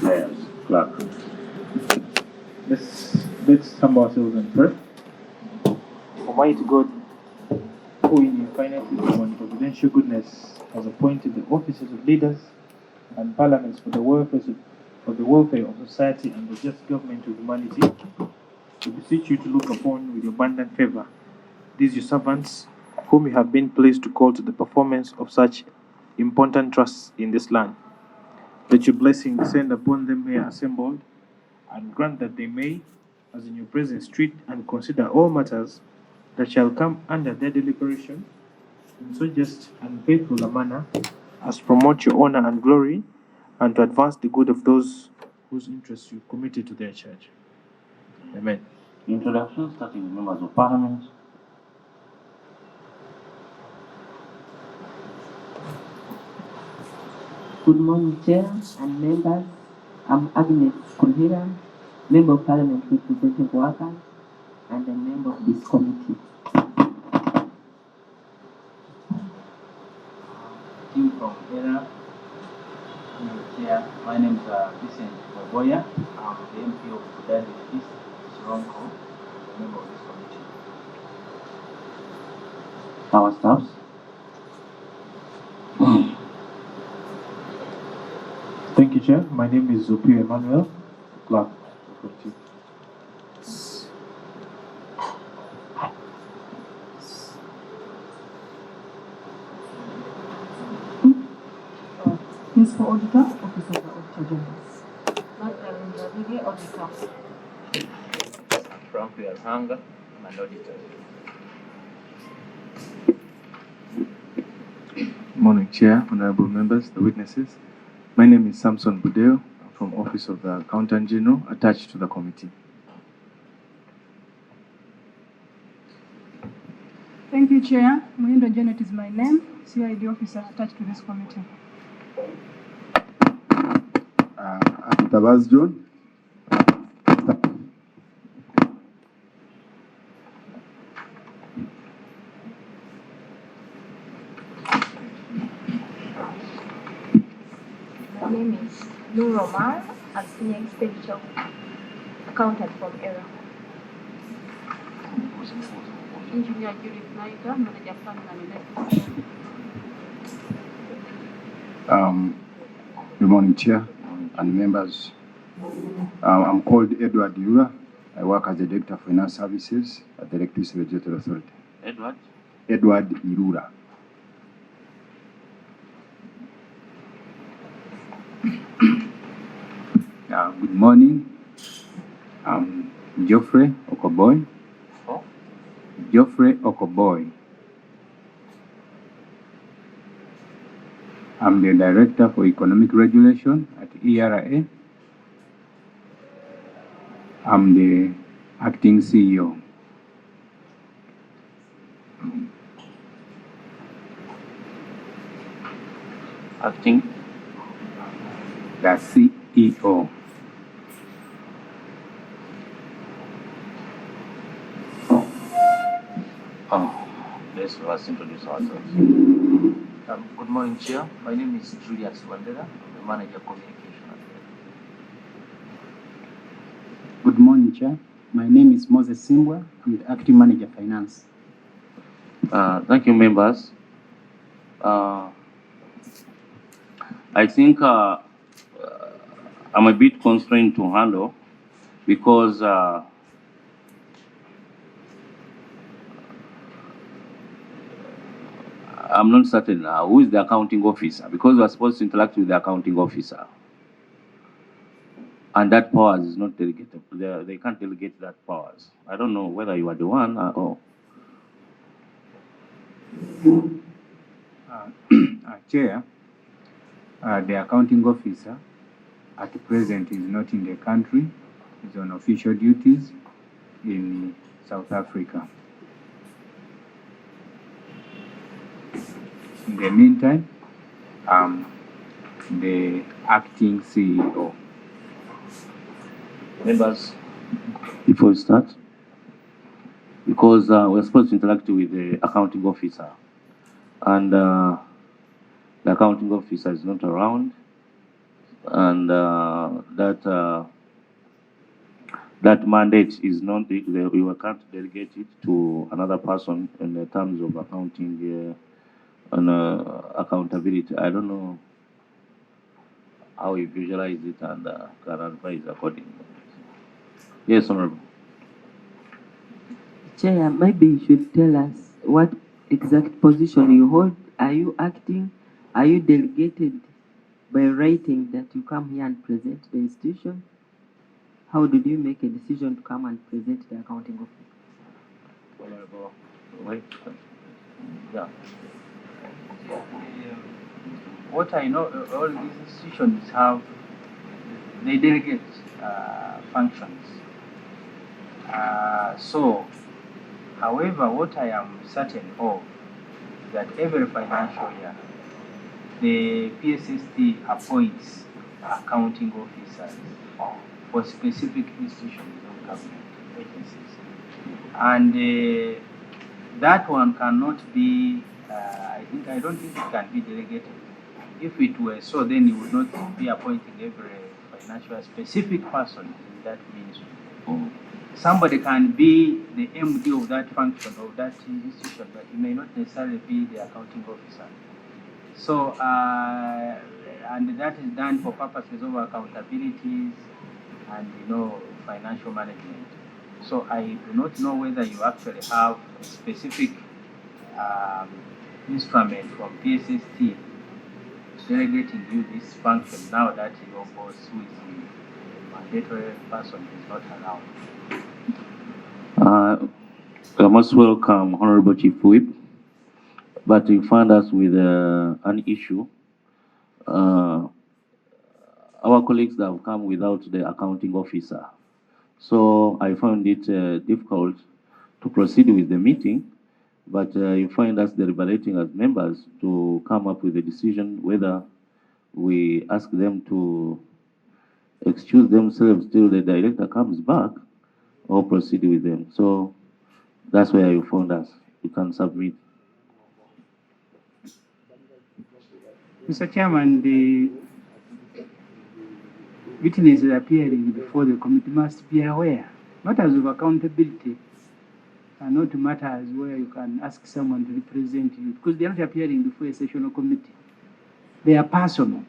Yes, clerk. Let's humble ourselves and pray. Almighty God, who in infinite wisdom and providential goodness has appointed the officers of leaders and parliaments for the welfare of society and the just government of humanity, we beseech you to look upon with abundant favor these your servants, whom you have been pleased to call to the performance of such important trusts in this land. Let your blessing descend upon them here assembled, and grant that they may, as in your presence, treat and consider all matters that shall come under their deliberation in so just and faithful a manner as promote your honor and glory, and to advance the good of those whose interests you committed to their church. Amen. Introduction, starting with members of parliament. Good morning, Chair and members. I'm Agnes Kulhira, Member of Parliament representing workers and a member of this committee. Team from ERA. Chair, my name is Vincent Boboya. I'm the MP of Budani East, Chironko, a member of this committee. Our staffs. Thank you, Chair. My name is Zopio Emmanuel, clerk. Principal Auditor, Office of the Auditor General. Auditor. Frank Alhanga, I'm an auditor. Morning, Chair, honorable members, the witnesses. My name is Samson Budeo from Office of the Accountant General, attached to the committee. Thank you, Chair. Muindo Janet is my name, CID officer attached to this committee. Tabaz John. My name is Nur Omar. I'm Senior Expenditure Accountant from ERA. Engineer Judith Naika, Manager Planning and Investment. Good morning, Chair and members. I'm called Edward Yura. I work as the Director of Finance Services at the Electricity Regulatory Authority. Edward Irura. Good morning. I'm Geoffrey Okoboy. Geoffrey Okoboy. I'm the Director for Economic Regulation at ERA. I'm the Acting CEO. Acting. The CEO. Let's introduce ourselves. Good morning, Chair. My name is Julius Wandera. I'm the Manager Communication at ERA. Good morning, Chair. My name is Moses Simbwa. I'm the Acting Manager Finance. Thank you, members. I think I'm a bit constrained to handle because I'm not certain who is the accounting officer, because we're supposed to interact with the accounting officer. And that powers is not delegated. They can't delegate that powers. I don't know whether you are the one or... Chair, the accounting officer at present is not in the country. He's on official duties in South Africa. In the meantime, the acting CEO. Members, before we start, because we're supposed to interact with the accounting officer, and the accounting officer is not around. and that mandate is not, we can't delegate it to another person in the terms of accounting and accountability. I don't know how we visualize it and can advise accordingly. Yes, Honorable. Chair, maybe you should tell us what exact position you hold. Are you acting? Are you delegated by writing that you come here and present the institution? How did you make a decision to come and present the accounting office? Honorable, wait. Yeah. What I know, all these institutions they delegate functions. So, however, what I am certain of is that every financial year, the PSST appoints accounting officers for specific institutions of government agencies. And that one cannot be, I don't think it can be delegated. If it were so, then you would not be appointing every financial specific person in that ministry. Somebody can be the MD of that function, of that institution, but he may not necessarily be the accounting officer. So, and that is done for purposes of accountabilities and, financial management. So I do not know whether you actually have a specific instrument from PSST delegating you this function now that your boss, who is the mandatory person, is not around. I most welcome Honorable Chief Whip, but you find us with an issue. Our colleagues have come without the accounting officer. So I found it difficult to proceed with the meeting, but you find us deliberating as members to come up with a decision whether we ask them to excuse themselves till the director comes back or proceed with them. So that's where you found us. You can submit. Mr. Chairman, the witnesses appearing before the committee must be aware. Matters of accountability are not matters where you can ask someone to represent you, because they are not appearing before a sessional committee. They are personal.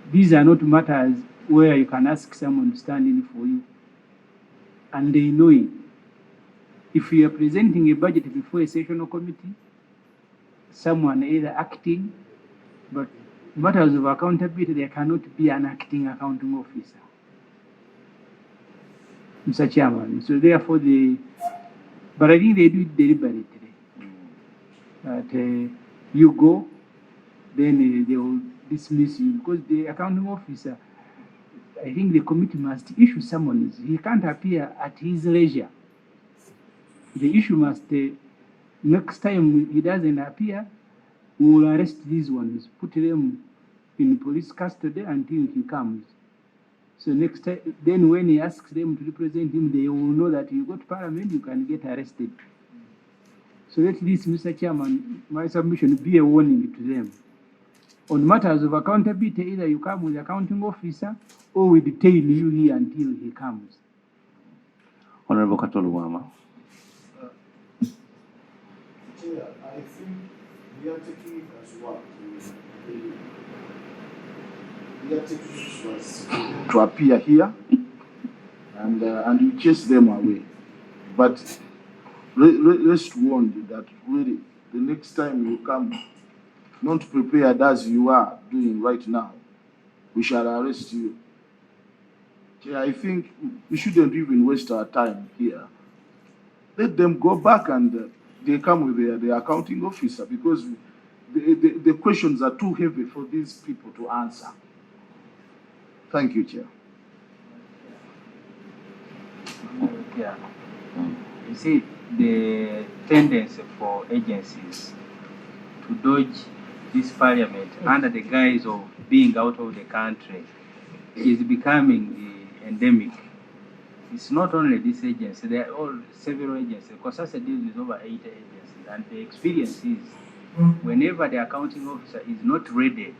These are not matters where you can ask someone to stand in for you. And they know it. If you are presenting a budget before a sessional committee, someone either acting, but matters of accountability, there cannot be an acting accounting officer. Mr. Chairman, so therefore but I think they do it deliberately. That you go, then they will dismiss you, because the accounting officer, I think the committee must issue summons. He can't appear at his leisure. The issue must, next time he doesn't appear, we will arrest these ones, put them in police custody until he comes. So next time, then when he asks them to represent him, they will know that you go to Parliament, you can get arrested. So let this, Mr. Chairman, my submission be a warning to them. On matters of accountability, either you come with the accounting officer or we detain you here until he comes. Honorable Katoluwama. Chair, I think we are taking it as what we are taking it as to appear here and you chase them away. But rest warned that really the next time you come not prepared as you are doing right now, we shall arrest you. Chair, I think we shouldn't even waste our time here. Let them go back and they come with the accounting officer, because the questions are too heavy for these people to answer. Thank you, Chair. Yeah. You see, the tendency for agencies to dodge this parliament under the guise of being out of the country is becoming endemic. It's not only this agency, there are all several agencies. Cosase deals with over 80 agencies, and the experience is whenever the accounting officer is not ready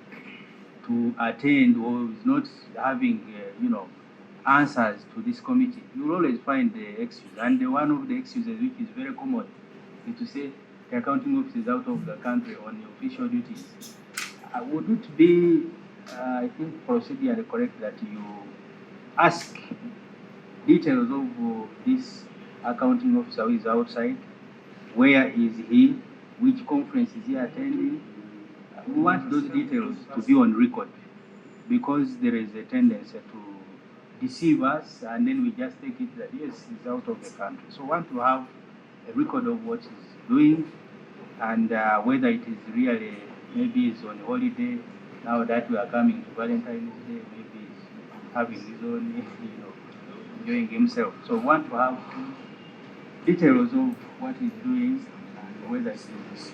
to attend or is not having, answers to this committee, you will always find the excuse. And one of the excuses which is very common is to say the accounting office is out of the country on official duties. Would it be, I think, procedurally correct that you ask details of this accounting officer who is outside? Where is he? Which conference is he attending? We want those details to be on record, because there is a tendency to deceive us, and then we just take it that yes, he's out of the country. So we want to have a record of what he's doing, and whether it is really, maybe he's on holiday, now that we are coming to Valentine's Day, maybe he's having his own, enjoying himself. So we want to have details of what he's doing, and whether it is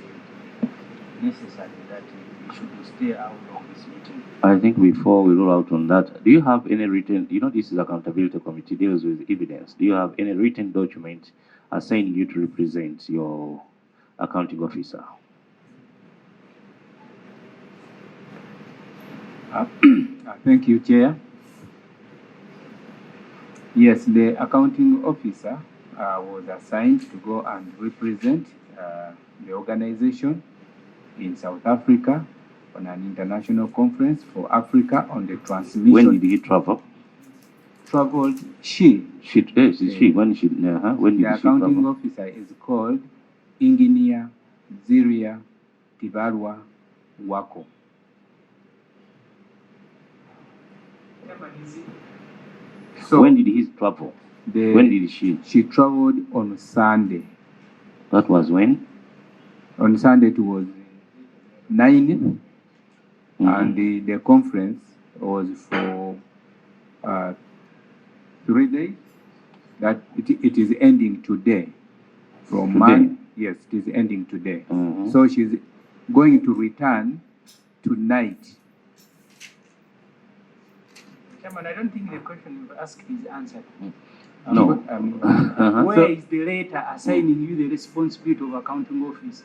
necessary that we should stay out of this meeting. I think before we roll out on that, do you have any written, this is accountability committee, deals with evidence. Do you have any written document assigning you to represent your accounting officer? Thank you, Chair. Yes, the accounting officer was assigned to go and represent the organization in South Africa on an international conference for Africa on the transmission. When did he travel? Traveled she. She. When did the she accounting travel? officer is called Engineer Ziria Tibarwa Wako. So when did he travel? When did she? She traveled on Sunday. That was when? On Sunday it was 9th, and the conference was for 3 days. That it is ending today. From Monday, yes, it is ending today. So she's going to return tonight. Chairman, I don't think the question you've asked is answered. No. Where is the letter assigning you the responsibility of accounting office?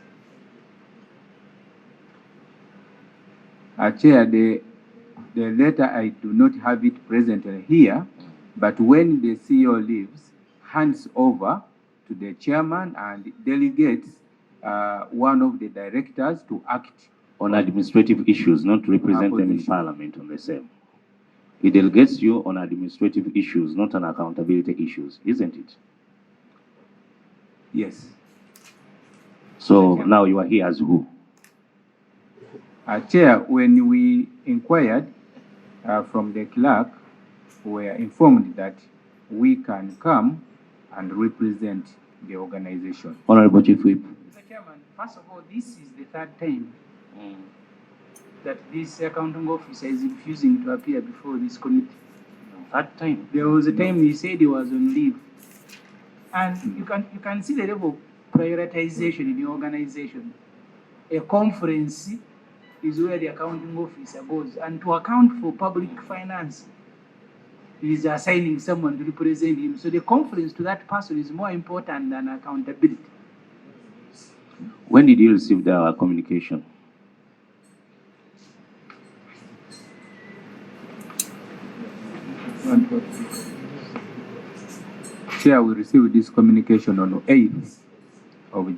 Chair, the letter, I do not have it presently here, but when the CEO leaves, hands over to the chairman and delegates one of the directors to act on administrative issues, not to represent them in Parliament on the same. It delegates you on administrative issues, not on accountability issues, isn't it? Yes. So now you are here as who? Chair, when we inquired from the clerk, we were informed that we can come and represent the organization. Honorable Chief Whip. Mr. Chairman, first of all, this is the third time that this accounting officer is refusing to appear before this committee. Third time? There was a time he said he was on leave. And you can see the level of prioritization in the organization. A conference is where the accounting officer goes, and to account for public finance, he is assigning someone to represent him. So the conference to that person is more important than accountability. When did you receive the communication? Chair, we received this communication on the 8th of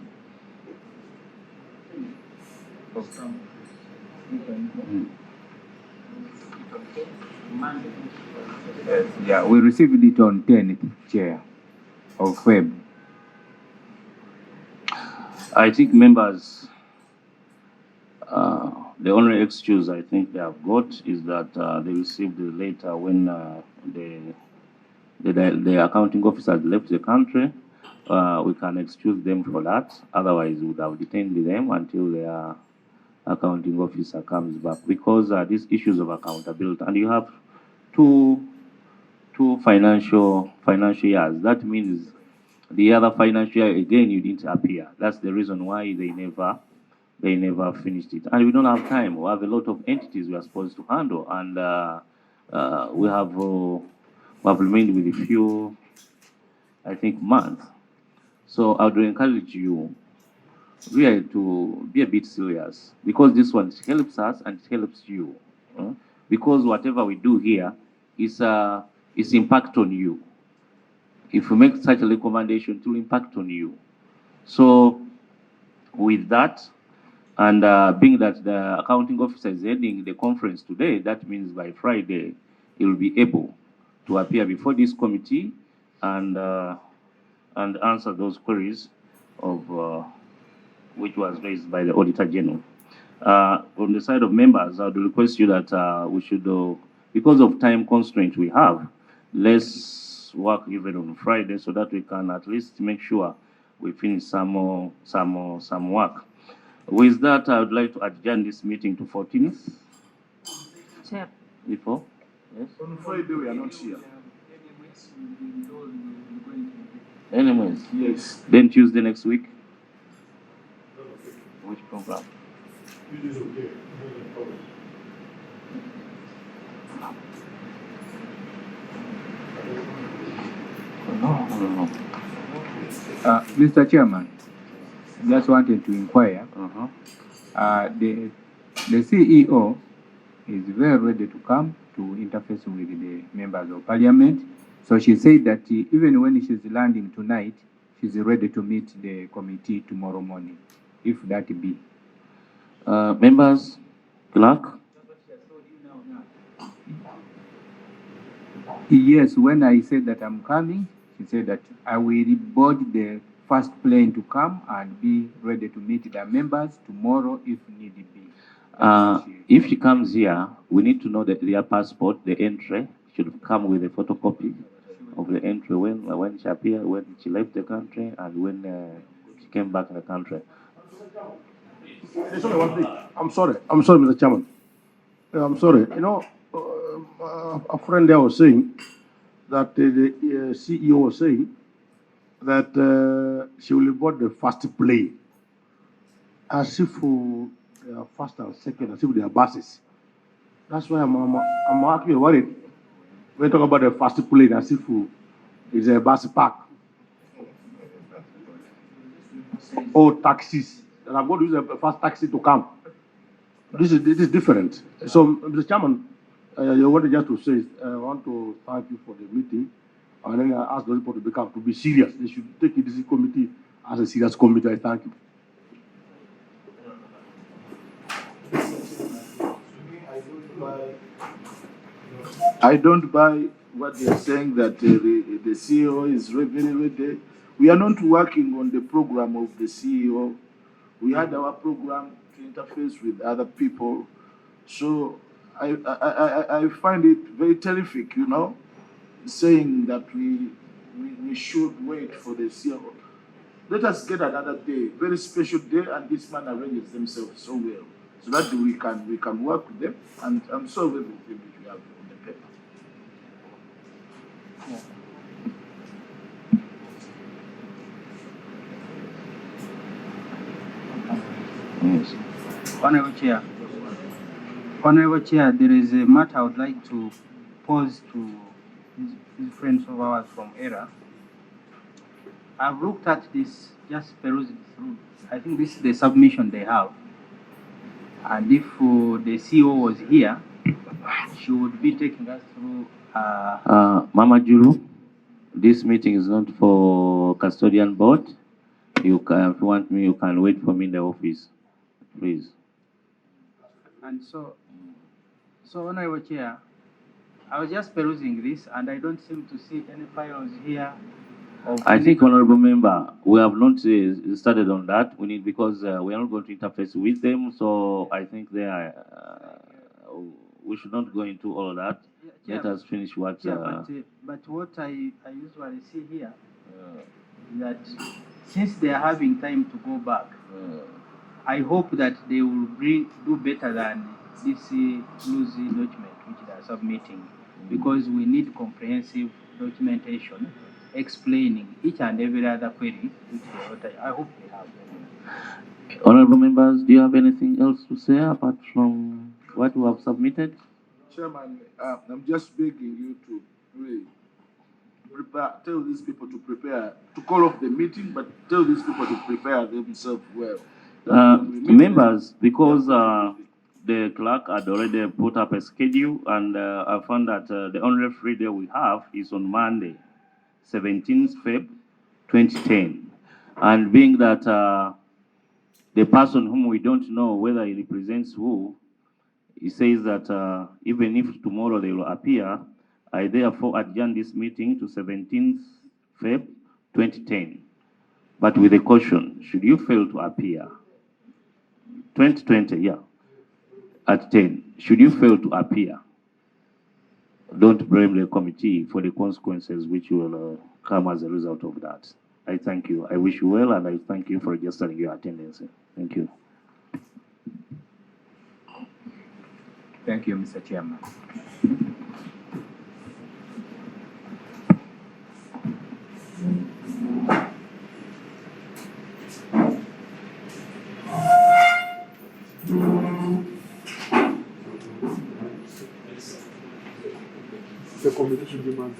yeah, we received it on 10th, Chair, of Feb. I think members, the only excuse I think they have got is that they received the letter when the accounting officer left the country. We can excuse them for that. Otherwise, we would have detained them until their accounting officer comes back, because these issues of accountability, and you have two financial years. That means the other financial year again you didn't appear. That's the reason why they never finished it. And we don't have time. We have a lot of entities we are supposed to handle, and we have remained with a few, I think, months. So I would encourage you really to be a bit serious, because this one helps us and it helps you. because whatever we do here is impact on you. If we make such a recommendation, it will impact on you. So with that, and being that the accounting officer is heading the conference today, that means by Friday, he will be able to appear before this committee and answer those queries of which was raised by the Auditor General. On the side of members, I would request you that we should, because of time constraint we have, let's work even on Friday so that we can at least make sure we finish some work. With that, I would like to adjourn this meeting to 14th. Chair. Before? Yes. On Friday, we are not here. Anyways. Yes. Then Tuesday next week. Which program? No. Mr. Chairman, just wanted to inquire. The CEO is very ready to come to interface with the members of parliament. So she said that even when she's landing tonight, she's ready to meet the committee tomorrow morning, if that be. Members, clerk? Yes, when I said that I'm coming, she said that I will board the first plane to come and be ready to meet the members tomorrow if need be. If she comes here, we need to know their passport, the entry. Should come with a photocopy of the entry when she appeared, when she left the country, and when she came back in the country. There's only one thing. I'm sorry, Mr. Chairman. I'm sorry. You know, a friend there was saying that the CEO was saying that she will board the first plane as if they are first and second, as if they are buses. That's why I'm actually worried. We talk about the first plane as if it's a bus park or taxis. And I'm going to use a fast taxi to come. This is different. So, Mr. Chairman, I wanted just to say, I want to thank you for the meeting. And then I ask those people to be serious. They should take this committee as a serious committee. I thank you. I don't buy what they are saying that the CEO is very ready. We are not working on the program of the CEO. We had our program to interface with other people. So I find it very terrific, you know, saying that we should wait for the CEO. Let us get another day, very special day, and this man arranges themselves so well, so that we can work with them. And I'm so with everything which we have on the paper. Yes. Honorable Chair, there is a matter I would like to pose to these friends of ours from ERA. I've looked at this, just perused through. I think this is the submission they have. And if the CEO was here, she would be taking us through. Mama Julu, this meeting is not for custodian board. You can, if you want me, you can wait for me in the office, please. And so Honorable Chair, I was just perusing this, and I don't seem to see any files here. I think, Honorable Member, we have not started on that. We need, because we are not going to interface with them. So I think they are. We should not go into all of that. Yeah, let us finish what. Yeah, but what I usually see here that since they are having time to go back, I hope that they will do better than this loose document which they are submitting, because we need comprehensive documentation explaining each and every other query which I hope they have. Honorable members, do you have anything else to say apart from what we have submitted? Chairman, I'm just begging you to really tell these people to prepare, to call off the meeting, but tell these people to prepare themselves well. Members, because the clerk had already put up a schedule, and I found that the only free day we have is on Monday, 17th Feb 2010. And being that the person whom we don't know whether he represents who, he says that even if tomorrow they will appear, I therefore adjourn this meeting to 17th Feb 2010. But with a caution, should you fail to appear, 2020, yeah, at 10, should you fail to appear, don't blame the committee for the consequences which will come as a result of that. I thank you. I wish you well, and I thank you for registering your attendance. Thank you. Thank you, Mr. Chairman. The committee demands.